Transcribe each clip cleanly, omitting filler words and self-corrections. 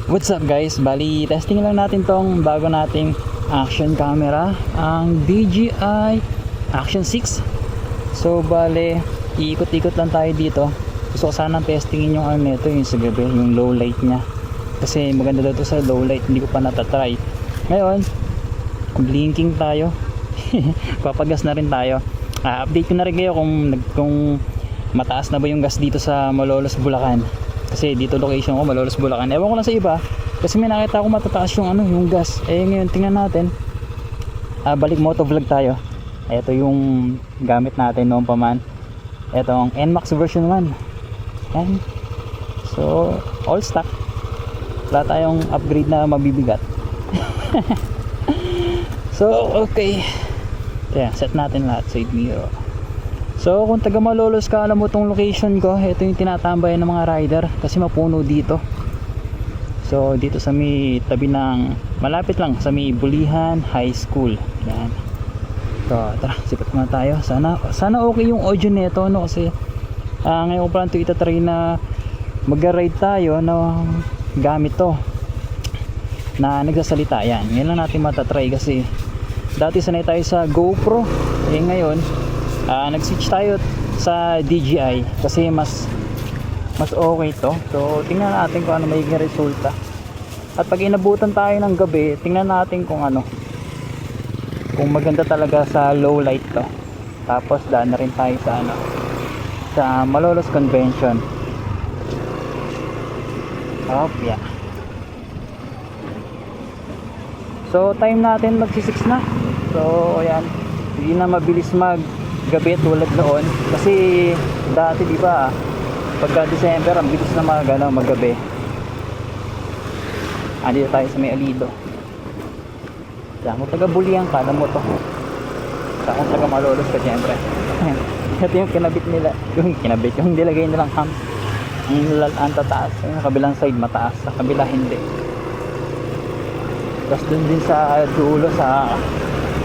What's up guys? Bali, testing lang natin tong bago nating action camera, ang DJI Action 6. So bali, iikot-ikot lang tayo dito. Gusto ko sanang testingin yung ano nito, yung sa gabi, yung low light nya. Kasi maganda daw to sa low light, hindi ko pa natatry. Ngayon, blinking tayo. Papagas na rin tayo. Update ko na rin kayo kung mataas na ba yung gas dito sa Malolos, Bulacan. Kasi dito location ko, Malolos, Bulacan. Ewan ko lang sa iba, kasi may nakita ko matataas yung yung gas. Ngayon tingnan natin. Balik motovlog tayo. Ito yung gamit natin noon pa man. Etong NMAX version 1. Yan. So, all stock. Wala tayong upgrade na mabibigat. So, okay. Kaya, set natin lahat. Side mirror. So kung taga Malolos ka, alam mo tong location ko. Ito yung tinatambayan ng mga rider kasi mapuno dito. So dito sa may tabi ng, malapit lang sa may Bulihan High School. Yan. So tara, sipat muna tayo. Sana okay yung audio nito, no? Kasi ngayon ko pa lang ito itatry na mag-ride tayo na gamit to na nagsasalita. Yan, yan lang natin matatry kasi dati sanay tayo sa GoPro. Ngayon nag-switch tayo sa DJI kasi mas okay to. So tingnan natin kung ano magiging resulta. At pag inabutan tayo ng gabi, tingnan natin kung maganda talaga sa low light to. Tapos daan na rin tayo sa sa Malolos Convention. Yeah. So time natin magsi-6 na. So ayan, hindi na mabilis gabi tulad noon kasi dati di ba pagka December ang bilis na maggabi. Dito tayo sa may Alido. Kung taga Bulian ka, alam mo to. Kung taga Malolos ka, syempre. Ito yung kinabit nila, yung nilagay nilang ham. Ang tataas, yung kabilang side mataas, sa kabila hindi. Tapos dun din sa dulo, sa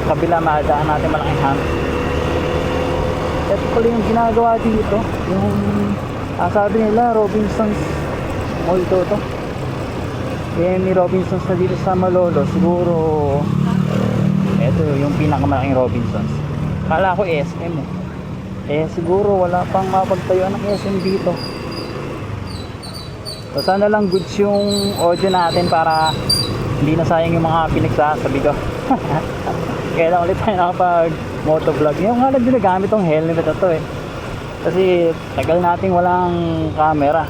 kabila maadaan natin malaking ham. Ito pala yung ginagawa dito, yung sabi nila Robinsons Mall to. Kaya may Robinsons na dito sa Malolos. Siguro ito yung pinakamalaking Robinsons. Kala ko SM siguro wala pang mapagtayuan ng SM dito. So sana lang goods yung audio natin para hindi na sayang yung mga pinagsasabi ko. Kaya lang ulit tayo nakapag motovlog. Yung nga lang ginagamit tong helmet na to kasi tagal nating walang camera.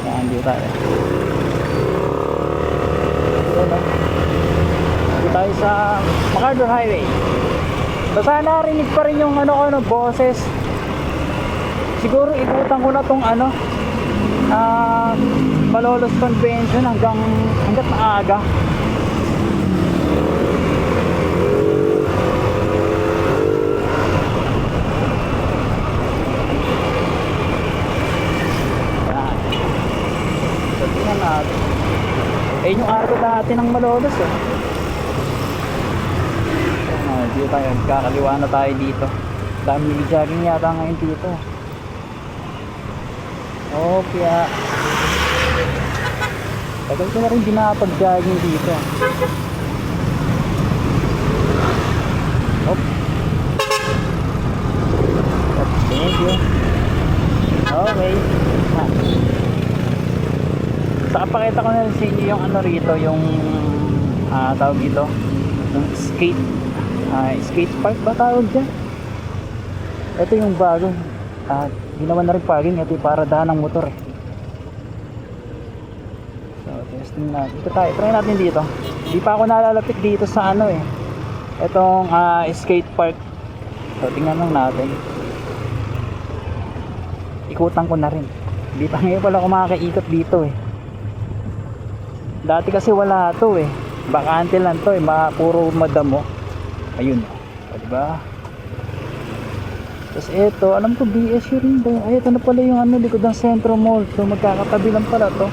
Yan, dito tayo. Dito tayo sa MacArthur Highway. So sana narinig pa rin yung boses. Siguro ikutan ko na tong Malolos Convention hanggat maaga. Yung arko dati ng Malolos dito tayo, kakaliwa na tayo dito. Dami jogging yata ngayon dito. Kaya tagal ko na rin dinapag-jogging dito. Thank you. Okay. Saka pakita ko na rin sa inyo yung rito, yung tawag dito, yung skate park ba tawag dyan? Ito yung bago, ginawa na rin parking. Ito yung paradahan ng motor So testing natin. Ito tayo, try natin dito. Hindi pa ako nalalapit dito sa itong skate park. So tingnan lang natin. Ikutan ko na rin. Hindi pa ngayon pala ako makakaikot dito Dati kasi wala to bakante lang to puro madamo. Ayun diba? Tapos ito, alam ko BSU rin ba? Ay, ito na pala yung likod ng Centro Mall. So magkakatabi lang pala to.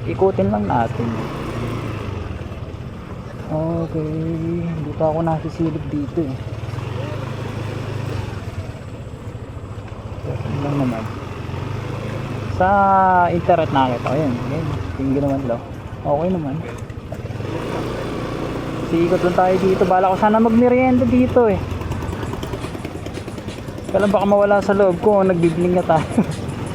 Ikutin lang natin. Okay, hindi pa ako nasisilip dito Ito lang naman. Sa internet nakita ko yun. Yun, yung ginawan daw. Okay naman. Sikot lang tayo dito. Bala ko sana magmerienda dito eh. Kailan baka mawala sa loob ko. Nagbibling na tayo.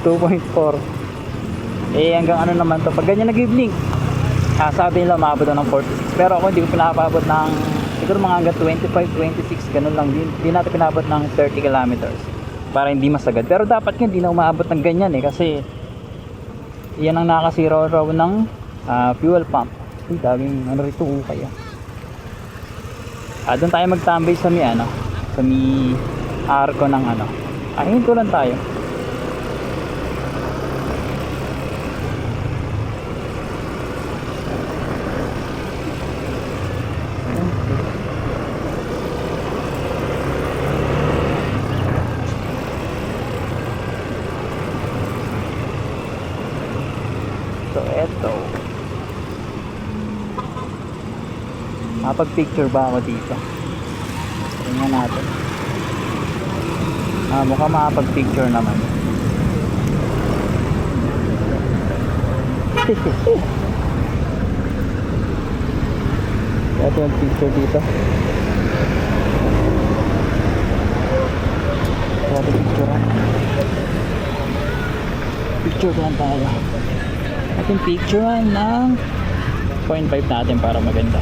2.4. Eh hanggang ano naman to. Pag ganyan nagbiblink, sabi nila maabot ng 46. Pero ako hindi ko pinapabot ng siguro mga hanggang 25, 26. Ganun lang. Hindi natin pinabot ng 30 kilometers. Para hindi masagad. Pero dapat nga hindi na umaabot ng ganyan eh. Kasi yan ang nakasiro raw ng fuel pump. Uy, daming ano rito kaya. Doon tayo magtambay sa may ano, sa may arko ng ano. Hinto lang tayo. So eto, makapag-picture ba ako dito? Tingnan natin. Mukhang makapag-picture naman. Ito yung picture dito. Ito picture. Picture lang tayo. Ating picture ng 0.5 natin para maganda.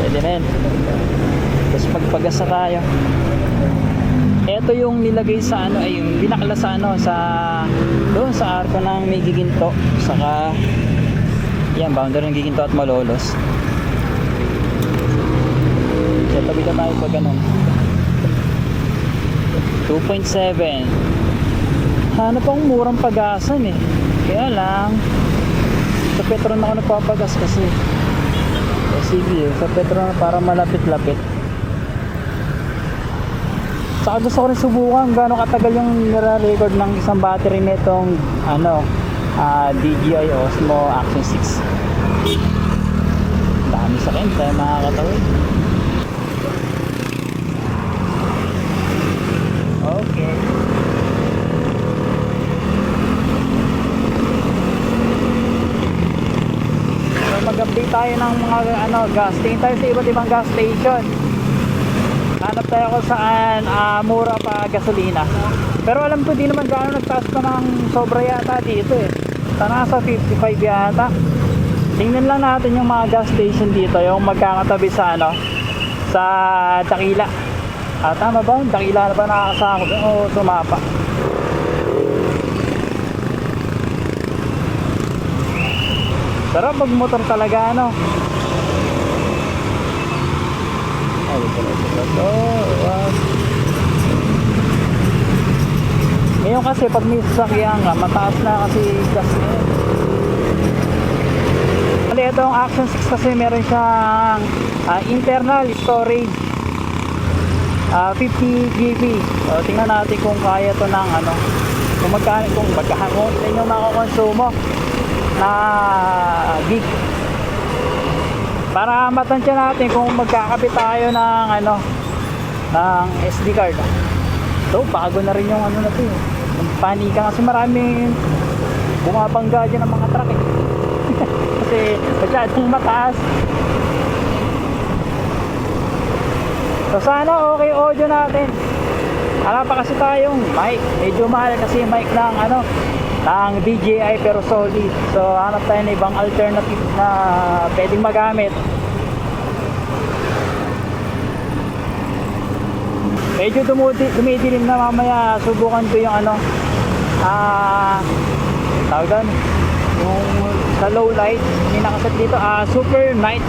Pwede na yan. Tapos magpagas na tayo. Ito yung nilagay sa ano, ay yung binakla sa ano, sa doon sa arko ng may giginto, saka yan, boundary ng giginto at Malolos. So tabi na tayo pag ganun. 2.7. Hanap akong murang pagasan eh. Kaya lang sa Petron ako nagpapagas kasi sige, sa Petron para malapit-lapit. Saka gusto ko rin subukan gano'ng katagal yung nire-record ng isang battery nitong ano, DJI Osmo Action 6. Dami sa akin tayo makakatawid. Okay. So mag-update tayo ng mga ano, gas. Tingin tayo sa iba't ibang gas station. Hanap tayo kung saan mura pa gasolina. Pero alam ko di naman gaano nagtaas pa ng sobra yata dito eh. Sana sa 55 yata. Tingnan lang natin yung mga gas station dito, yung magkakatabi sa ano, sa Dakila. Tama ba? Dakila na ba nakakasama ko? O sumapa. Sarap pag motor talaga ano. Ay, ito. Wow. Ngayon kasi pag may sasakyan nga, mataas na kasi gas niya. Kasi itong Action 6 kasi meron siyang internal storage 50 GB. So, tingnan natin kung kaya to ng ano, kung magkano, kung ilan yung makakonsumo na gig. Para matansya natin kung magkakapit tayo ng ano, ng SD card. So bago na rin yung ano na to, panika kasi maraming bumabangga dyan ng mga truck eh. Kasi masyadong mataas. So sana okay audio natin. Wala pa kasi tayong mic, medyo mahal kasi mic ng ano, ng DJI pero solid. So hanap tayo ng ibang alternative na pwedeng magamit. Medyo dumidilim na, mamaya subukan ko yung ano, tawag doon, yung sa low light, may nakaset dito, super night,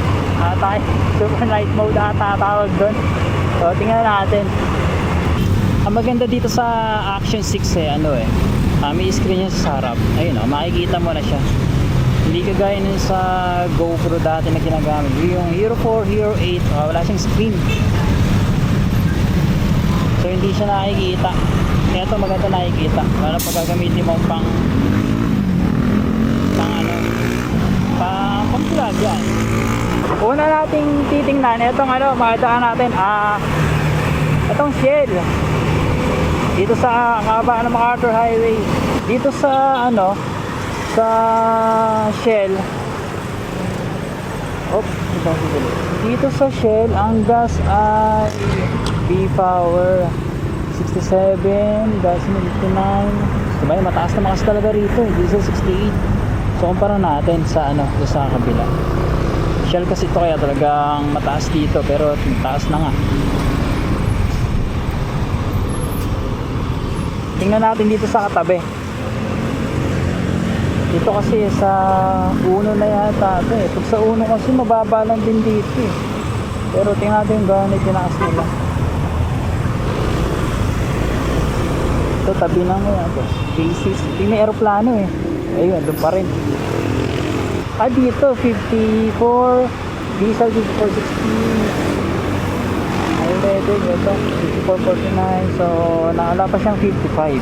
super night mode ata tawag doon. So tingnan natin. Ang maganda dito sa Action 6 eh, ano eh, may screen niya sa harap. Ayun o, makikita mo na siya. Hindi kagaya nun sa GoPro dati na ginagamit. Yung Hero 4, Hero 8, wala siyang screen. So hindi siya nakikita. Kaya ito maganda nakikita. Para pag gagamitin mo pang nating titingnan, itong ano, makita natin, itong Shell. Dito sa kabaan ng MacArthur Highway. Dito sa ano, sa Shell. Dito sa Shell, ang gas ay B-Power 67, gas 59. Diba, mataas na makas talaga rito, diesel 68. So kumpara natin sa ano, sa kabila. Shell kasi ito kaya talagang mataas dito, pero mataas na nga. Tingnan natin dito sa katabi. Dito kasi sa uno na yata ito eh. Pag sa uno kasi mababa lang din dito eh. Pero tingnan natin yung gano'n tinaas nila. Ito tabi na mo yan. Basis. Tingnan may aeroplano eh. Ayun, doon pa rin. Dito 54 diesel 5460. Ayun, ito 5449. So nakala pa siyang 55.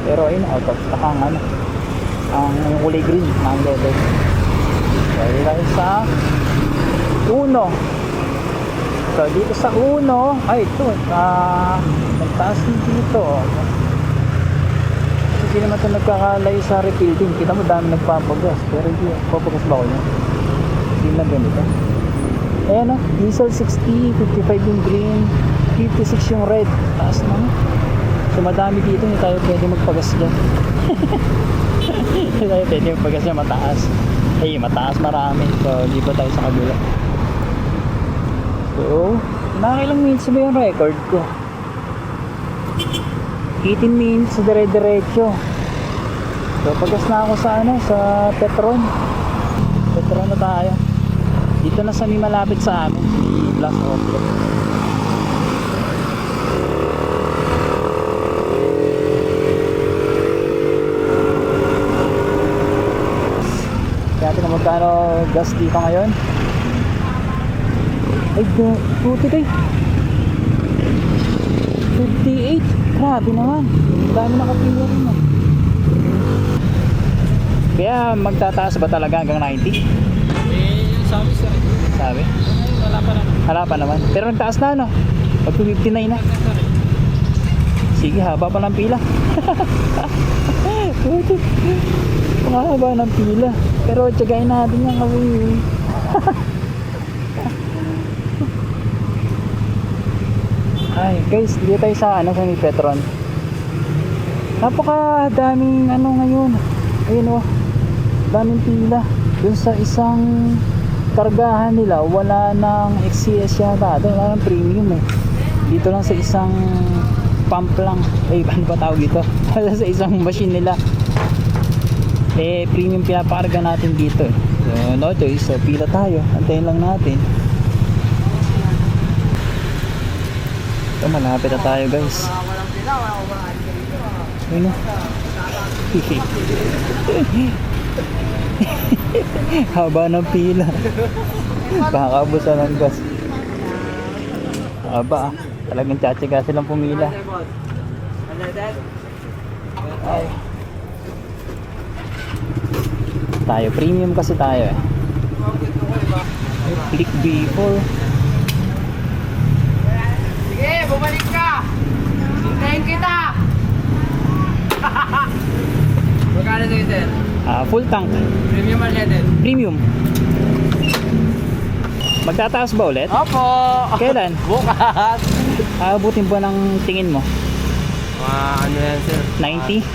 Pero ayun, out of stock ang ano, ang kulay green ang level. Dahil tayo sa uno. So dito sa uno, ay ito, nagtaas din dito. Hindi naman ito nagkakalayo sa rebuilding. Kita mo dami nagpapagas, pero hindi papagas ba ko yun? Hindi na ganito. Ayan o, diesel 60, 55 yung green, 56 yung red. Taas na. So madami dito, hindi tayo pwede magpagas dyan. Hindi tayo pwede magpagas dyan, mataas. Ay, mataas marami. So di pa tayo sa kabila. So, nakailang minutes ba yung record ko? 18 minutes dire-diretso. So pagas na ako sa ano, sa Petron. Petron na tayo. Dito na sa may malapit sa amin, si Blas Outlet. Kaya natin magkano gas dito ngayon. Ay, puti kay 58. Grabe naman. Dami nakapila rin eh. Kaya magtataas ba talaga hanggang 90? Sabi sir. Sabi? Wala pa naman. Wala pa naman. Pero nagtaas na no? Pag 59 na. Sige, haba pa ng pila. Haba ng pila. Pero tiyagain natin yan kasi. Ay guys, dito tayo sa ano, sa may Petron. Napakadaming ano ngayon. Ayun oh, daming pila. Dun sa isang kargahan nila, wala nang XCS yata. Ito wala nang premium eh. Dito lang sa isang pump lang. Ay, ano ba tawag dito? Sa isang machine nila. Eh, premium pinapakarga natin dito eh. So, no choice. So, pila tayo. Antayin lang natin. So, malapit na tayo guys. Ayun oh. Haba ng pila. Kakaubusan ng gas. Haba ah. Talagang tsatsaga silang pumila. Ay. Tayo, premium kasi tayo eh. Click B4. Sige, bumalik ka! Hintayin kita! Magkano sa'yo sir? Full tank. Premium unleaded? Premium. Magtataas ba ulit? Opo! Kailan? Bukas! Abutin ba ng tingin mo? Ano yan sir? 90?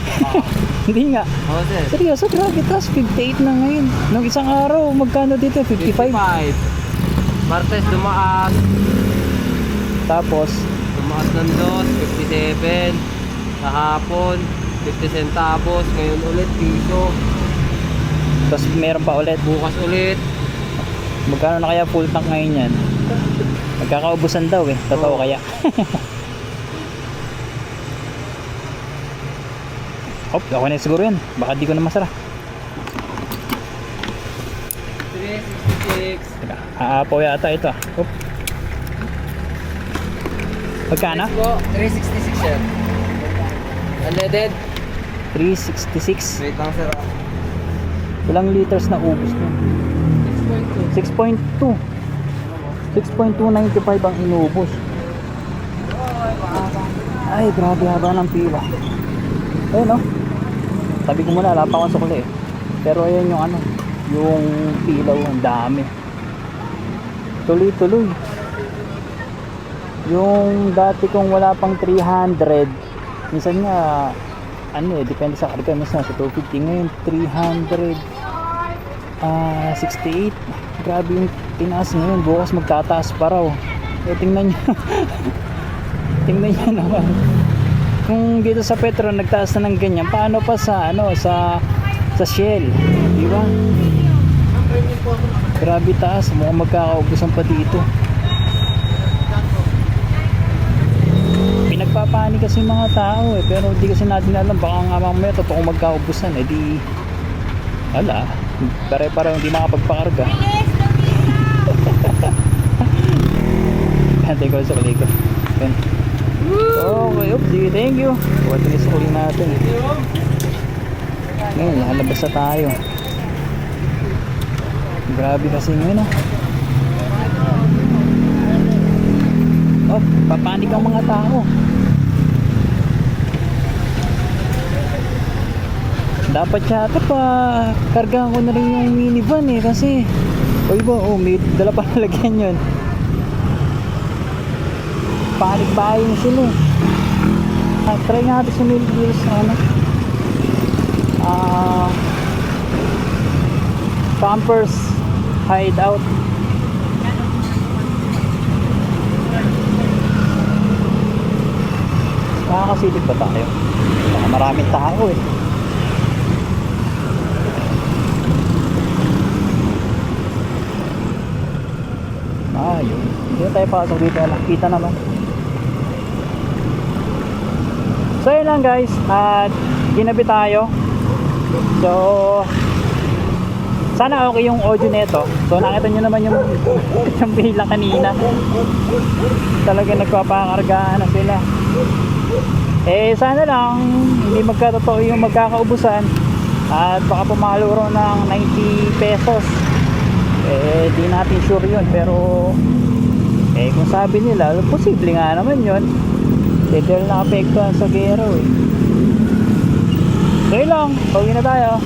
Hindi nga. Oo sir. Seryoso, grabe taas. 58 na ngayon. Nung isang araw, magkano dito? 55? Martes dumaas. Tapos, Tumaas ng dos, 57. Kahapon, 50 centavos. Ngayon ulit, piso. tapos meron pa ulit. Bukas ulit. Magkano na kaya full tank ngayon yan? Magkakaubusan daw eh. Totoo Oo. kaya? Hop, ako na siguro yan. Baka di ko na masara. 366. Teka, aapaw yata ito ah. Hop. Magkano? Let's go. 366 sir. Unleaded. 366. Wait lang sir. Ilang liters na ubos nun? 6.2. 6.2. 6.295 ang inubos. Ay, grabe haba ng pila. Ayun no. Sabi ko muna, wala pa akong sukli eh. Pero ayan yung ano, yung pilaw, ang dami. Tuloy-tuloy. Yung dati kong wala pang 300, minsan nga, ano eh, depende sa karga, minsan sa 250. Ngayon, 368. Grabe yung tinaas ngayon. Bukas magtataas pa raw. Eh, tingnan nyo. Tingnan nyo naman. Kung dito sa Petron nagtaas na ng ganyan, paano pa sa ano, sa Shell, di ba? Grabe taas, mukhang magkakaubusan pa dito. Pinagpapanik kasi mga tao eh, pero hindi kasi natin alam, baka nga mamaya totoong magkaubusan eh, di wala, pare-pareho hindi makapagpakarga. Hantay ko sa kuliko. Okay, oopsie, thank you. Waterless ulit natin. Ngayon, lalabas na tayo. Grabe kasi ngayon oh, papanik ang mga tao. Dapat yata pa kargahan ko na rin yung minivan eh, kasi o iba, oh, may dala pa nalagyan yun. Panik buying sila eh. Try nga natin sumilip dito sa ano, Campers Hideout. Nakakasilip ba tayo? Baka maraming tao eh. Yun. Hindi na tayo pasok dito. Nakita naman. So yun lang guys. At ginabi tayo. So sana okay yung audio nito. So nakita nyo naman yung pila kanina. Talaga nagpapakargaan na sila. Eh sana lang hindi magkatotoo yung magkakaubusan at baka pumaluro ng 90 pesos. Eh di natin sure yun, pero eh kung sabi nila posible nga naman yun. Eh dahil naapektuhan sa gero eh. So yun lang, pauwi na tayo.